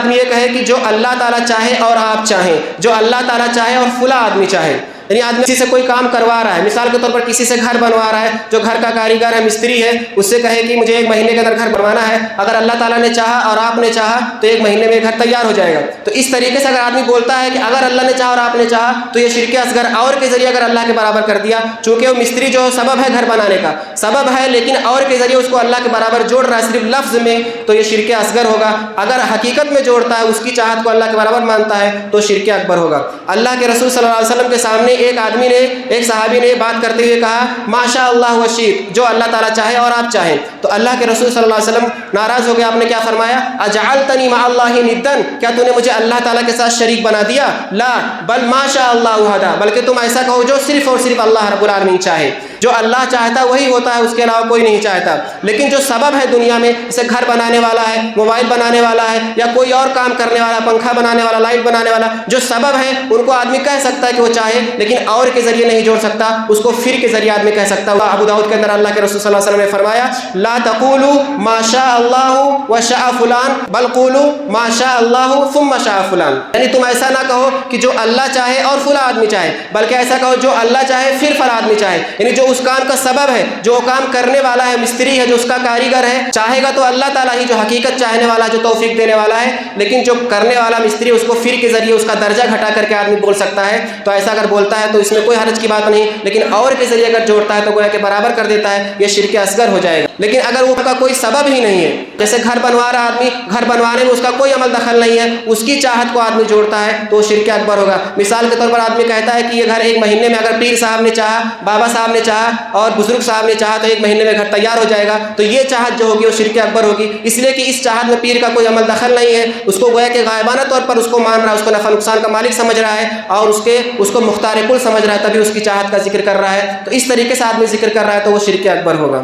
آدمی یہ کہے کہ جو اللہ تعالیٰ چاہے اور آپ چاہیں، جو اللہ تعالیٰ چاہے اور فلاں آدمی چاہے، یعنی آدمی کسی سے کوئی کام کروا رہا ہے، مثال کے طور پر کسی سے گھر بنوا رہا ہے، جو گھر کا کاریگر ہے، مستری ہے، اس سے کہے کہ مجھے 1 مہینے کے اندر گھر بنوانا ہے، اگر اللہ تعالیٰ نے چاہا اور آپ نے چاہا تو 1 مہینے میں گھر تیار ہو جائے گا۔ تو اس طریقے سے اگر آدمی بولتا ہے کہ اگر اللہ نے چاہا اور آپ نے چاہا، تو یہ شرک اصغر اور کے ذریعے اگر اللہ کے برابر کر دیا، چونکہ وہ مستری جو سبب ہے گھر بنانے کا، سبب ہے لیکن اور کے ذریعے اس کو اللہ کے برابر جوڑ رہا ہے صرف لفظ میں، تو یہ شرک اصغر ہوگا۔ اگر حقیقت میں جوڑتا ہے، اس کی چاہت کو اللہ کے برابر مانتا ہے، تو شرک اکبر ہوگا۔ اللہ کے رسول صلی اللہ علیہ وسلم کے سامنے ایک صحابی نے بات کرتے ہوئے کہا ماشاء اللہ و شئت، جو اللہ تعالیٰ چاہے اور آپ چاہیں۔ تو اللہ کے رسول صلی اللہ علیہ وسلم ناراض ہو گئے، آپ نے کیا فرمایا؟ اجعلتنی مع اللہ ندا، کیا تو نے مجھے اللہ تعالیٰ کے ساتھ شریک بنا دیا؟ لا بل ماشاء اللہ وحدہ، بلکہ تم ایسا کہو جو صرف اور صرف اللہ رب العالمین چاہے۔ جو اللہ چاہتا وہی ہوتا ہے، اس کے علاوہ کوئی نہیں چاہتا۔ لیکن جو سبب ہے دنیا میں، جیسے گھر بنانے والا ہے، موبائل بنانے والا ہے، یا کوئی اور کام کرنے والا، پنکھا بنانے والا، لائٹ بنانے والا، جو سبب ہے ان کو آدمی کہہ سکتا ہے کہ وہ چاہے، لیکن اور کے ذریعے نہیں جوڑ سکتا، اس کو پھر کے ذریعے آدمی کہہ سکتا ہے۔ ابو داؤد کے اندر اللہ کے رسول صلی اللہ علیہ وسلم نے فرمایا لا تقولوا ما شاء اللہ وشاء فلان بل قولوا ما شاء اللہ ثم شاء فلان، یعنی تم ایسا نہ کہو کہ جو اللہ چاہے اور فلاں آدمی چاہے، بلکہ ایسا کہو جو اللہ چاہے پھر فلاں آدمی چاہے، یعنی جو اس کام کا سبب ہے، جو کام کرنے والا ہے، مستری ہے، جو اس کا کاریگر ہے، چاہے گا تو اللہ تعالیٰ ہی جو حقیقت چاہنے والا، جو توفیق دینے والا ہے، لیکن جو کرنے والا مستری اس کو پھر کے ذریعے اس کا درجہ گھٹا کر کے آدمی بول سکتا ہے۔ تو ایسا اگر بولتا ہے تو اس میں کوئی حرج کی بات نہیں، لیکن اور کے ذریعے اگر جوڑتا ہے تو گویا کہ برابر کر دیتا ہے، یہ شرک اصغر ہو جائے گا۔ لیکن اگر وہ کا کوئی سبب ہی نہیں ہے، جیسے گھر بنوا رہا آدمی، گھر بنوانے میں اس کا کوئی عمل دخل نہیں ہے، اس کی چاہت کو آدمی جوڑتا ہے تو وہ شرک اکبر ہوگا۔ مثال کے طور پر آدمی کہتا ہے کہ یہ گھر 1 مہینے میں، اگر پیر صاحب نے چاہا، بابا صاحب نے چاہا اور بزرگ صاحب نے چاہا تو 1 مہینے میں گھر تیار ہو جائے گا، تو یہ چاہت جو ہوگی وہ شرک اکبر ہوگی، اس لیے کہ اس چاہت میں پیر کا کوئی عمل دخل نہیں ہے، اس کو گویا کہ غائبانہ طور پر اس کو مان رہا ہے، اس کو نفع نقصان کا مالک سمجھ رہا ہے اور اس کو مختار کل سمجھ رہا ہے، تبھی اس کی چاہت کا ذکر کر رہا ہے۔ تو اس طریقے سے آدمی ذکر کر رہا ہے تو وہ شرک اکبر ہوگا۔